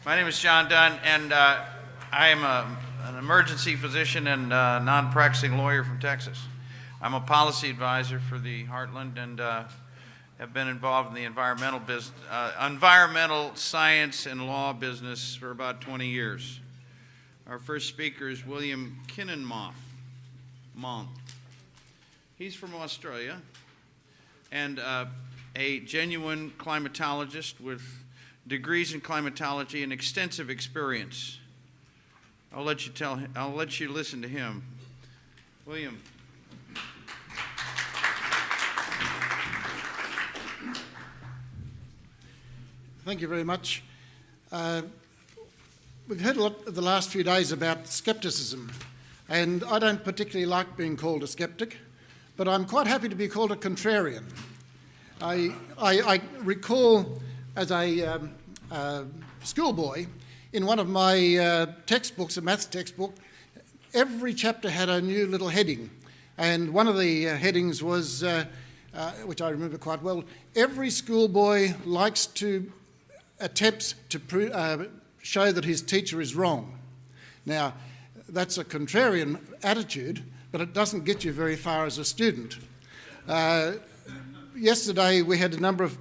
My name is John Dunn, and I am an emergency physician and non-practicing lawyer from Texas. I'm a policy advisor for the Heartland and have been involved in the environmental science and law business for about 20 years. Our first speaker is William Kininmonth. He's from Australia and a genuine climatologist with degrees in climatology and extensive experience. I'll let you listen to him. William. Thank you very much. We've heard a lot the last few days about skepticism, and I don't particularly like being called a skeptic, but I'm quite happy to be called a contrarian. I recall as a schoolboy, in one of my textbooks, a maths textbook, every chapter had a new little heading, and one of the headings was, which I remember quite well, every schoolboy likes to attempts to show that his teacher is wrong. Now, that's a contrarian attitude, but it doesn't get you very far as a student. Yesterday we had a number of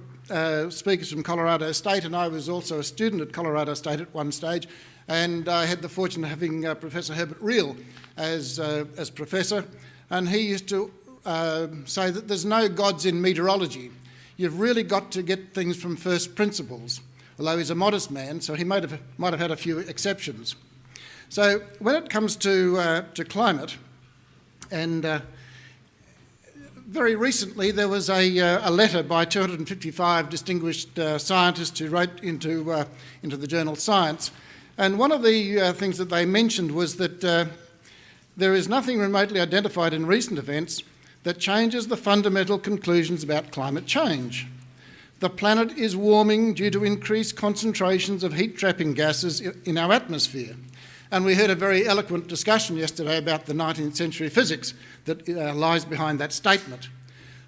speakers from Colorado State, and I was also a student at Colorado State at one stage, and I had the fortune of having Professor Herbert Reel as professor, and he used to say that there's no gods in meteorology. You've really got to get things from first principles, although he's a modest man, so he might have had a few exceptions. So when it comes to climate, and very recently there was a letter by 255 distinguished scientists who wrote into the journal Science, and one of the things that they mentioned was that there is nothing remotely identified in recent events that changes the fundamental conclusions about climate change. The planet is warming due to increased concentrations of heat-trapping gases in our atmosphere. And we heard a very eloquent discussion yesterday about the 19th century physics that lies behind that statement.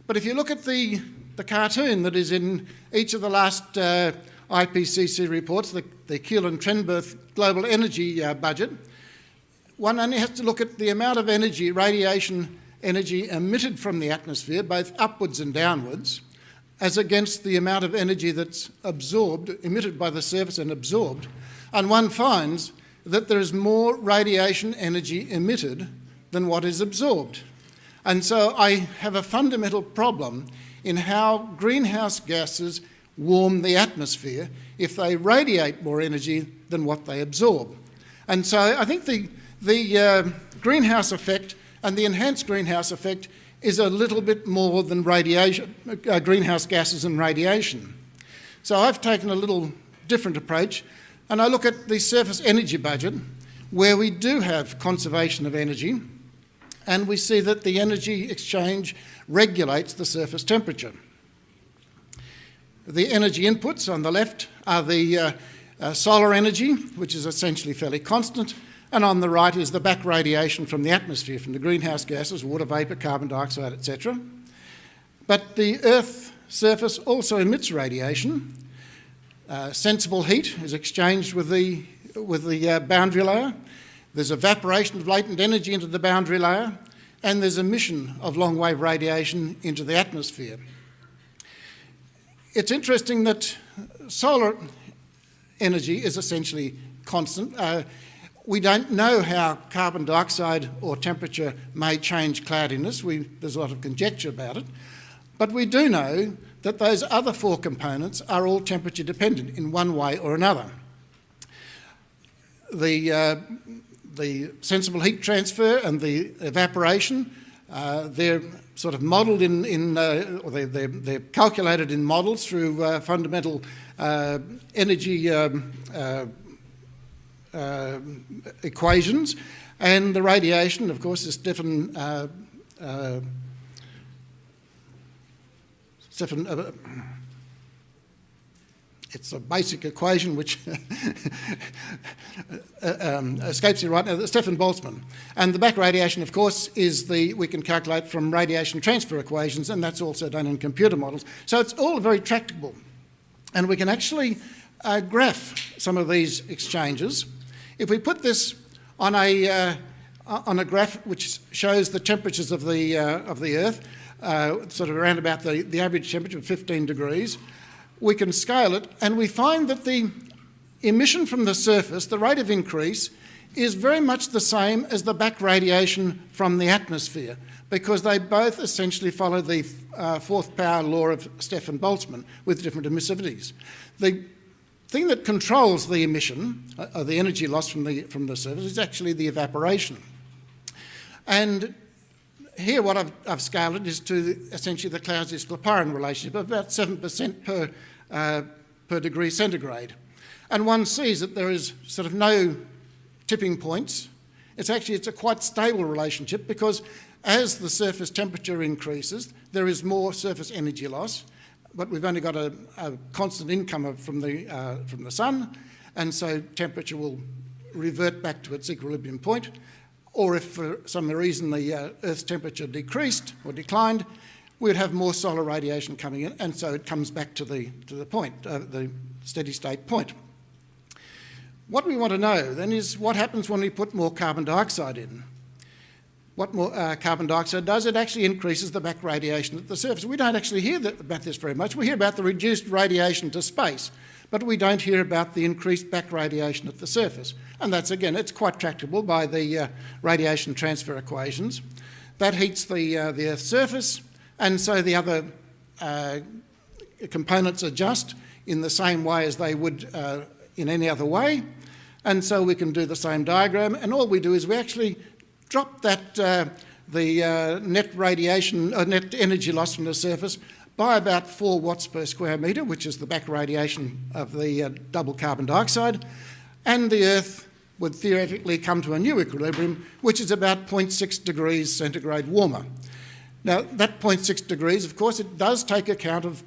But if you look at the cartoon that is in each of the last IPCC reports, the Keelan-Trenberth global energy budget, one only has to look at the amount of energy, radiation energy emitted from the atmosphere, both upwards and downwards, as against the amount of energy that's emitted by the surface and absorbed, and one finds that there is more radiation energy emitted than what is absorbed. And so I have a fundamental problem in how greenhouse gases warm the atmosphere if they radiate more energy than what they absorb. And so I think the greenhouse effect and the enhanced greenhouse effect is a little bit more than radiation, greenhouse gases and radiation. So I've taken a little different approach, and I look at the surface energy budget, where we do have conservation of energy, and we see that the energy exchange regulates the surface temperature. The energy inputs on the left are the solar energy, which is essentially fairly constant, and on the right is the back radiation from the atmosphere, from the greenhouse gases, water vapour, carbon dioxide, etc. But the Earth's surface also emits radiation. Sensible heat is exchanged with the boundary layer. There's evaporation of latent energy into the boundary layer, and there's emission of long-wave radiation into the atmosphere. It's interesting that solar energy is essentially constant. We don't know how carbon dioxide or temperature may change cloudiness. There's a lot of conjecture about it. But we do know that those other four components are all temperature dependent in one way or another. The sensible heat transfer and the evaporation, they're sort of modelled or they're calculated in models through fundamental energy equations, and the radiation, of course, is it's a basic equation which escapes me right now, Stefan Boltzmann. And the back radiation, of course, is we can calculate from radiation transfer equations, and that's also done in computer models. So it's all very tractable. And we can actually graph some of these exchanges. If we put this on a graph which shows the temperatures of the Earth, sort of around about the average temperature of 15 degrees, we can scale it, and we find that the emission from the surface, the rate of increase, is very much the same as the back radiation from the atmosphere, because they both essentially follow the fourth power law of Stefan Boltzmann with different emissivities. The thing that controls the emission, the energy loss from the surface, is actually the evaporation. And here what I've scaled it is to essentially the Clausius-Clapeyron relationship of about 7% per degree centigrade. And one sees that there is sort of no tipping points. It's a quite stable relationship, because as the surface temperature increases, there is more surface energy loss, but we've only got a constant income from the sun, and so temperature will revert back to its equilibrium point. Or if for some reason the Earth's temperature decreased or declined, we'd have more solar radiation coming in, and so it comes back to the point, the steady state point. What we want to know then is what happens when we put more carbon dioxide in. What more carbon dioxide does, it actually increases the back radiation at the surface. We don't actually hear about this very much. We hear about the reduced radiation to space, but we don't hear about the increased back radiation at the surface. And that's, again, it's quite tractable by the radiation transfer equations. That heats the Earth's surface, and so the other components adjust in the same way as they would in any other way. And so we can do the same diagram, and all we do is we actually drop that the net radiation, net energy loss from the surface by about 4 watts per square metre, which is the back radiation of the double carbon dioxide, and the Earth would theoretically come to a new equilibrium, which is about 0.6 degrees centigrade warmer. Now, that 0.6 degrees, of course, it does take account of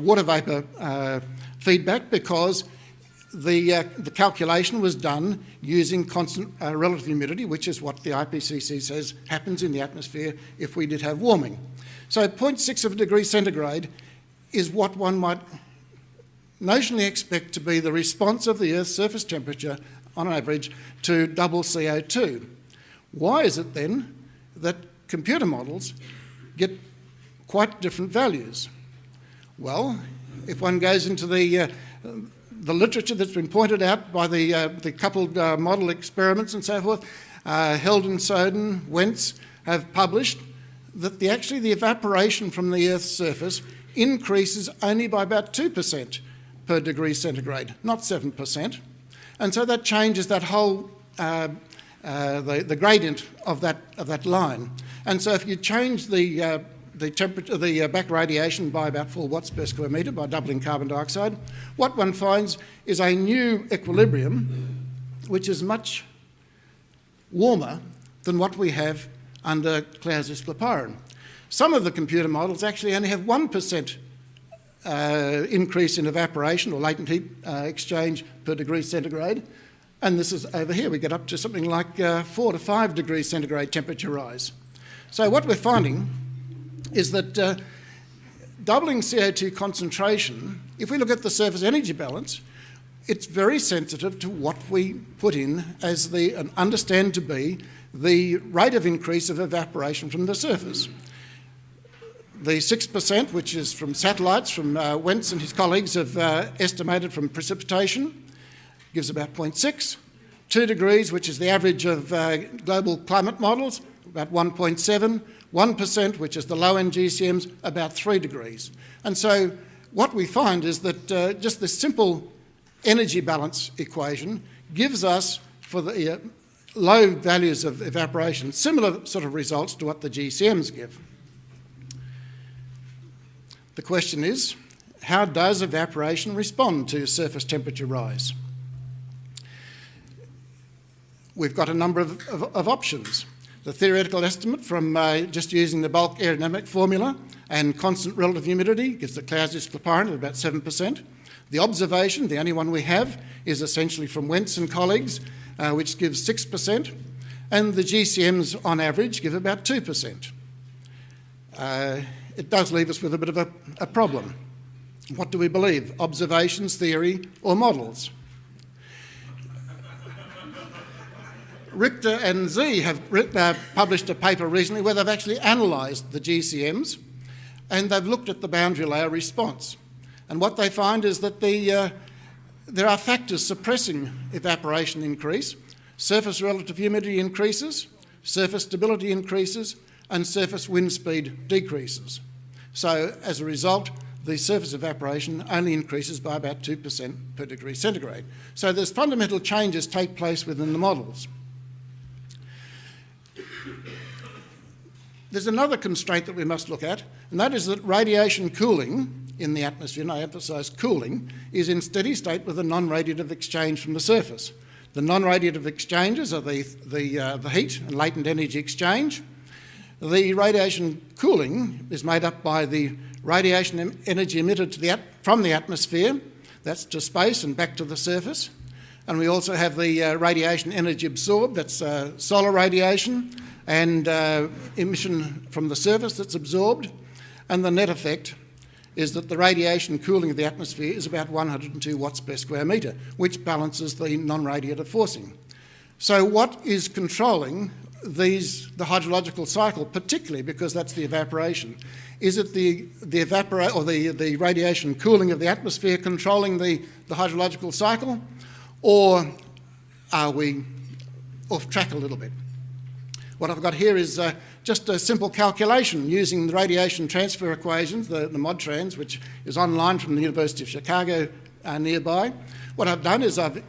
water vapour feedback, because the calculation was done using constant relative humidity, which is what the IPCC says happens in the atmosphere if we did have warming. So 0.6 of a degree centigrade is what one might notionally expect to be the response of the Earth's surface temperature on average to double CO2. Why is it then that computer models get quite different values? Well, if one goes into the literature that's been pointed out by the coupled model experiments and so forth, Helden, Soden, Wentz have published that actually the evaporation from the Earth's surface increases only by about 2% per degree centigrade, not 7%. And so that changes that whole, the gradient of that line. And so if you change the temperature, the back radiation by about 4 watts per square metre by doubling carbon dioxide, what one finds is a new equilibrium which is much warmer than what we have under Clausius-Clapeyron. Some of the computer models actually only have 1% increase in evaporation or latent heat exchange per degree centigrade, and this is over here. We get up to something like 4 to 5 degrees centigrade temperature rise. So what we're finding is that doubling CO2 concentration, if we look at the surface energy balance, it's very sensitive to what we put in as and understand to be the rate of increase of evaporation from the surface. The 6%, which is from satellites, from Wentz and his colleagues have estimated from precipitation, gives about 0.6. 2 degrees, which is the average of global climate models, about 1.7. 1%, which is the low-end GCMs, about 3 degrees. And so what we find is that just this simple energy balance equation gives us, for the low values of evaporation, similar sort of results to what the GCMs give. The question is, how does evaporation respond to surface temperature rise? We've got a number of options. The theoretical estimate from just using the bulk aerodynamic formula and constant relative humidity gives the Clausius-Clapeyron at about 7%. The observation, the only one we have, is essentially from Wentz and colleagues, which gives 6%, and the GCMs on average give about 2%. It does leave us with a bit of a problem. What do we believe? Observations, theory, or models? Richter and Z have published a paper recently where they've actually analysed the GCMs and they've looked at the boundary layer response. And what they find is that there are factors suppressing evaporation increase. Surface relative humidity increases, surface stability increases, and surface wind speed decreases. So as a result, the surface evaporation only increases by about 2% per degree centigrade. So there's fundamental changes take place within the models. There's another constraint that we must look at, and that is that radiation cooling in the atmosphere, and I emphasise cooling, is in steady state with a non-radiative exchange from the surface. The non-radiative exchanges are the heat and latent energy exchange. The radiation cooling is made up by the radiation energy emitted from the atmosphere, that's to space and back to the surface. And we also have the radiation energy absorbed, that's solar radiation, and emission from the surface that's absorbed. And the net effect is that the radiation cooling of the atmosphere is about 102 watts per square metre, which balances the non-radiative forcing. So what is controlling the hydrological cycle, particularly because that's the evaporation? Is it the radiation cooling of the atmosphere controlling the hydrological cycle, or are we off track a little bit? What I've got here is just a simple calculation using the radiation transfer equations, the MODTRANS, which is online from the University of Chicago nearby. What I've done is I've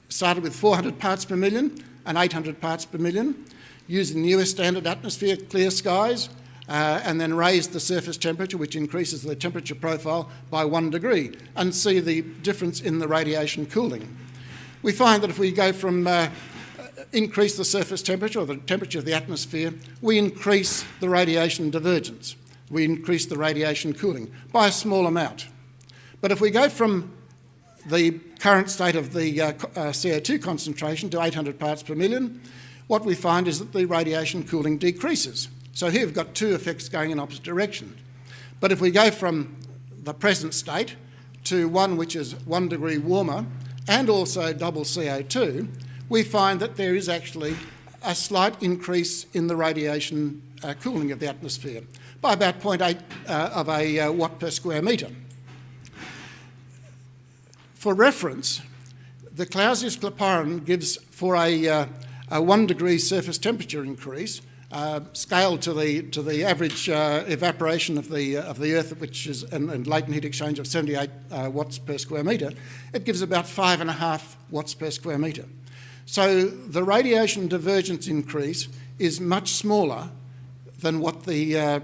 started with 400 parts per million and 800 parts per million, using the US standard atmosphere, clear skies, and then raised the surface temperature, which increases the temperature profile by 1 degree, and see the difference in the radiation cooling. We find that if we go from increase the surface temperature, or the temperature of the atmosphere, we increase the radiation divergence. We increase the radiation cooling by a small amount. But if we go from the current state of the CO2 concentration to 800 parts per million, what we find is that the radiation cooling decreases. So here we've got two effects going in opposite directions. But if we go from the present state to one which is 1 degree warmer and also double CO2, we find that there is actually a slight increase in the radiation cooling of the atmosphere by about 0.8 of a watt per square metre. For reference, the Clausius-Clapeyron gives for a 1 degree surface temperature increase, scaled to the average evaporation of the Earth, which is and latent heat exchange of 78 watts per square metre, it gives about 5.5 watts per square metre. So the radiation divergence increase is much smaller than what the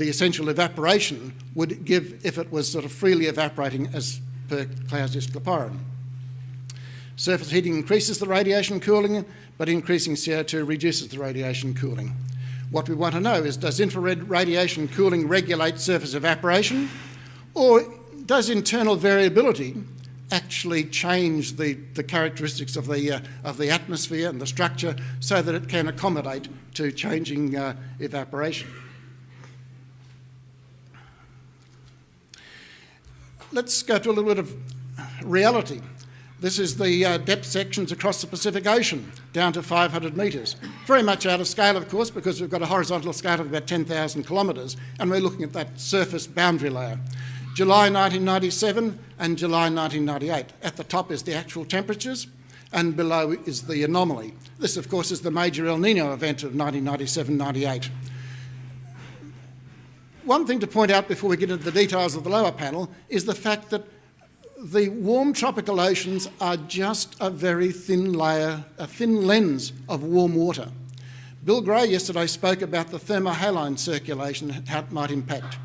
essential evaporation would give if it was sort of freely evaporating as per Clausius-Clapeyron. Surface heating increases the radiation cooling, but increasing CO2 reduces the radiation cooling. What we want to know is, does infrared radiation cooling regulate surface evaporation, or does internal variability actually change the characteristics of the atmosphere and the structure so that it can accommodate to changing evaporation? Let's go to a little bit of reality. This is the depth sections across the Pacific Ocean, down to 500 metres. Very much out of scale, of course, because we've got a horizontal scale of about 10,000 kilometres, and we're looking at that surface boundary layer. July 1997 and July 1998. At the top is the actual temperatures, and below is the anomaly. This, of course, is the major El Nino event of 1997-98. One thing to point out before we get into the details of the lower panel is the fact that the warm tropical oceans are just a very thin layer, a thin lens of warm water. Bill Gray yesterday spoke about the thermohaline circulation and how it might impact.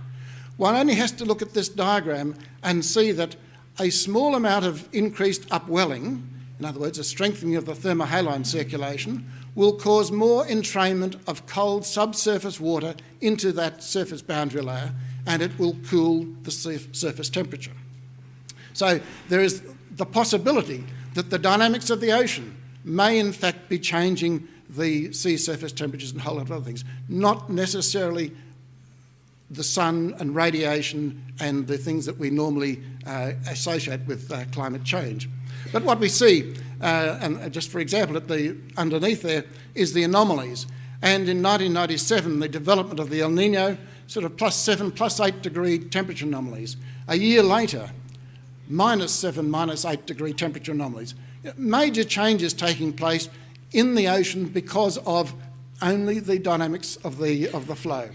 One only has to look at this diagram and see that a small amount of increased upwelling, in other words, a strengthening of the thermohaline circulation, will cause more entrainment of cold subsurface water into that surface boundary layer, and it will cool the surface temperature. So there is the possibility that the dynamics of the ocean may in fact be changing the sea surface temperatures and a whole lot of other things, not necessarily the sun and radiation and the things that we normally associate with climate change. But what we see, and just for example, underneath there is the anomalies. And in 1997, the development of the El Nino, sort of +7, +8 degree temperature anomalies. A year later, -7, -8 degree temperature anomalies. Major changes taking place in the ocean because of only the dynamics of the flow.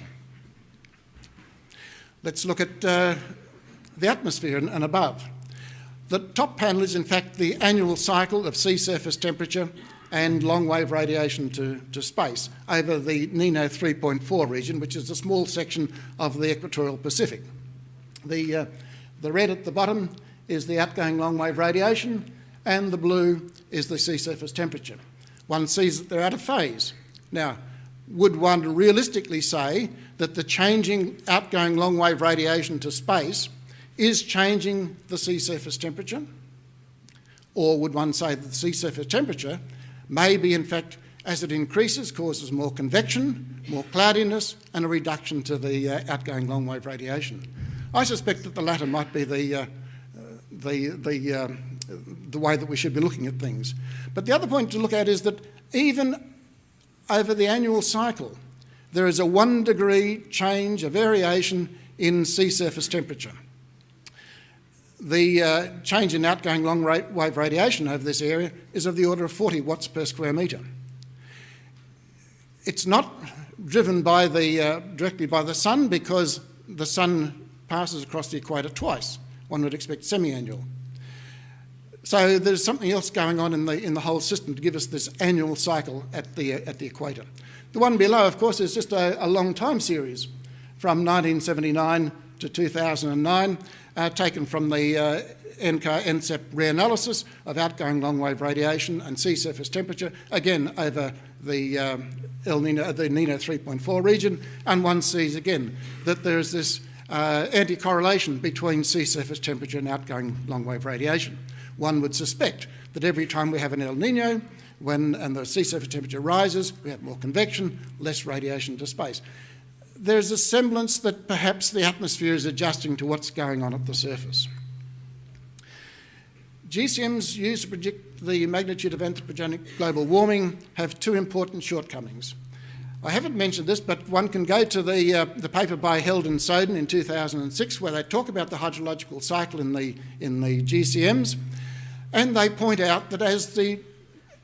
Let's look at the atmosphere and above. The top panel is in fact the annual cycle of sea surface temperature and long-wave radiation to space over the Nino 3.4 region, which is a small section of the equatorial Pacific. The red at the bottom is the outgoing long-wave radiation, and the blue is the sea surface temperature. One sees that they're out of phase. Now, would one realistically say that the changing outgoing long-wave radiation to space is changing the sea surface temperature? Or would one say that the sea surface temperature may be, in fact, as it increases, causes more convection, more cloudiness, and a reduction to the outgoing long-wave radiation? I suspect that the latter might be the way that we should be looking at things. But the other point to look at is that even over the annual cycle, there is a 1 degree change, a variation in sea surface temperature. The change in outgoing long-wave radiation over this area is of the order of 40 watts per square metre. It's not driven by directly by the sun, because the sun passes across the equator twice. One would expect semi-annual. So there's something else going on in the whole system to give us this annual cycle at the equator. The one below, of course, is just a long time series from 1979 to 2009, taken from the NCEP reanalysis of outgoing long-wave radiation and sea surface temperature, again over the the Nino 3.4 region, and one sees again that there is this anti-correlation between sea surface temperature and outgoing long-wave radiation. One would suspect that every time we have an El Nino, and the sea surface temperature rises, we have more convection, less radiation to space. There's a semblance that perhaps the atmosphere is adjusting to what's going on at the surface. GCMs used to predict the magnitude of anthropogenic global warming have two important shortcomings. I haven't mentioned this, but one can go to the paper by Held and Soden in 2006, where they talk about the hydrological cycle in the GCMs, and they point out that as the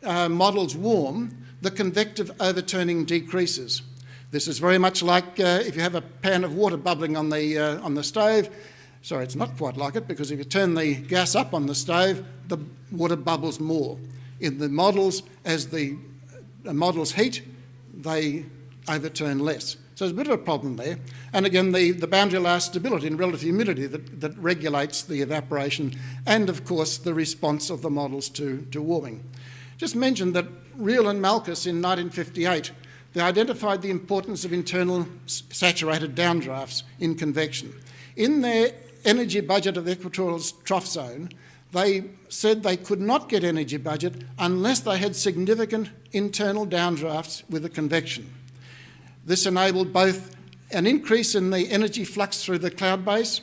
models warm, the convective overturning decreases. This is very much like if you have a pan of water bubbling on the stove. Sorry, it's not quite like it, because if you turn the gas up on the stove, the water bubbles more. In the models, as the models heat, they overturn less. So there's a bit of a problem there. And again, the boundary layer stability and relative humidity that regulates the evaporation, and of course the response of the models to warming. Just mention that Reel and Malchus in 1958, they identified the importance of internal saturated downdrafts in convection. In their energy budget of the equatorial trough zone, they said they could not get energy budget unless they had significant internal downdrafts with the convection. This enabled both an increase in the energy flux through the cloud base,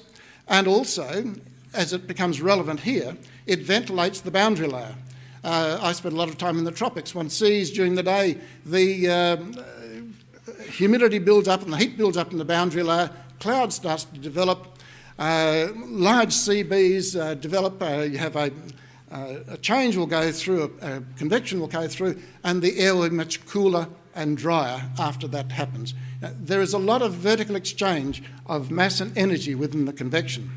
and also, as it becomes relevant here, it ventilates the boundary layer. I spent a lot of time in the tropics. One sees during the day the humidity builds up and the heat builds up in the boundary layer, cloud starts to develop, large CBs develop, you have a change will go through, a convection will go through, and the air will be much cooler and drier after that happens. Now, there is a lot of vertical exchange of mass and energy within the convection.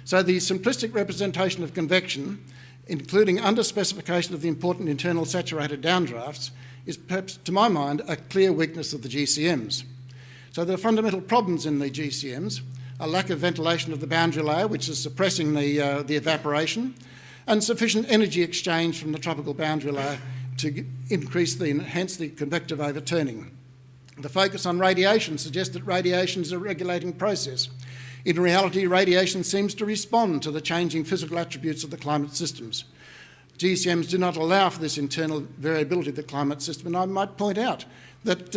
So the simplistic representation of convection, including under-specification of the important internal saturated downdrafts, is perhaps, to my mind, a clear weakness of the GCMs. So there are fundamental problems in the GCMs: a lack of ventilation of the boundary layer, which is suppressing the evaporation, and sufficient energy exchange from the tropical boundary layer to enhance the convective overturning. The focus on radiation suggests that radiation is a regulating process. In reality, radiation seems to respond to the changing physical attributes of the climate systems. GCMs do not allow for this internal variability of the climate system, and I might point out that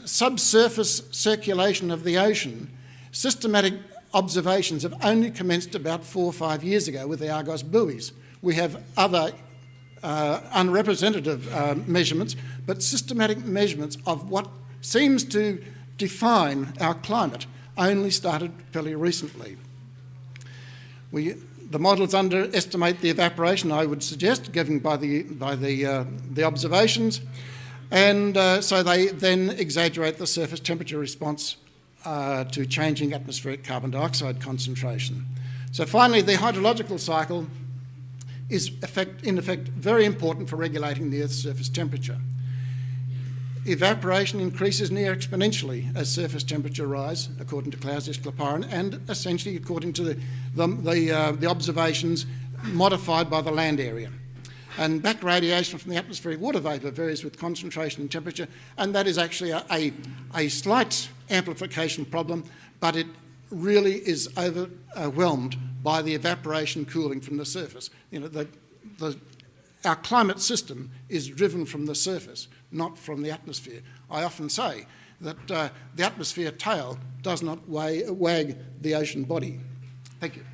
subsurface circulation of the ocean, systematic observations have only commenced about 4 or 5 years ago with the Argos buoys. We have other unrepresentative measurements, but systematic measurements of what seems to define our climate only started fairly recently. The models underestimate the evaporation, I would suggest, given by the observations, and so they then exaggerate the surface temperature response to changing atmospheric carbon dioxide concentration. So finally, the hydrological cycle is in effect very important for regulating the Earth's surface temperature. Evaporation increases near exponentially as surface temperature rise, according to Clausius-Clapeyron, and essentially according to the observations modified by the land area. And back radiation from the atmospheric water vapour varies with concentration and temperature, and that is actually a slight amplification problem, but it really is overwhelmed by the evaporation cooling from the surface. You know, our climate system is driven from the surface, not from the atmosphere. I often say that the atmosphere tail does not wag the ocean body. Thank you.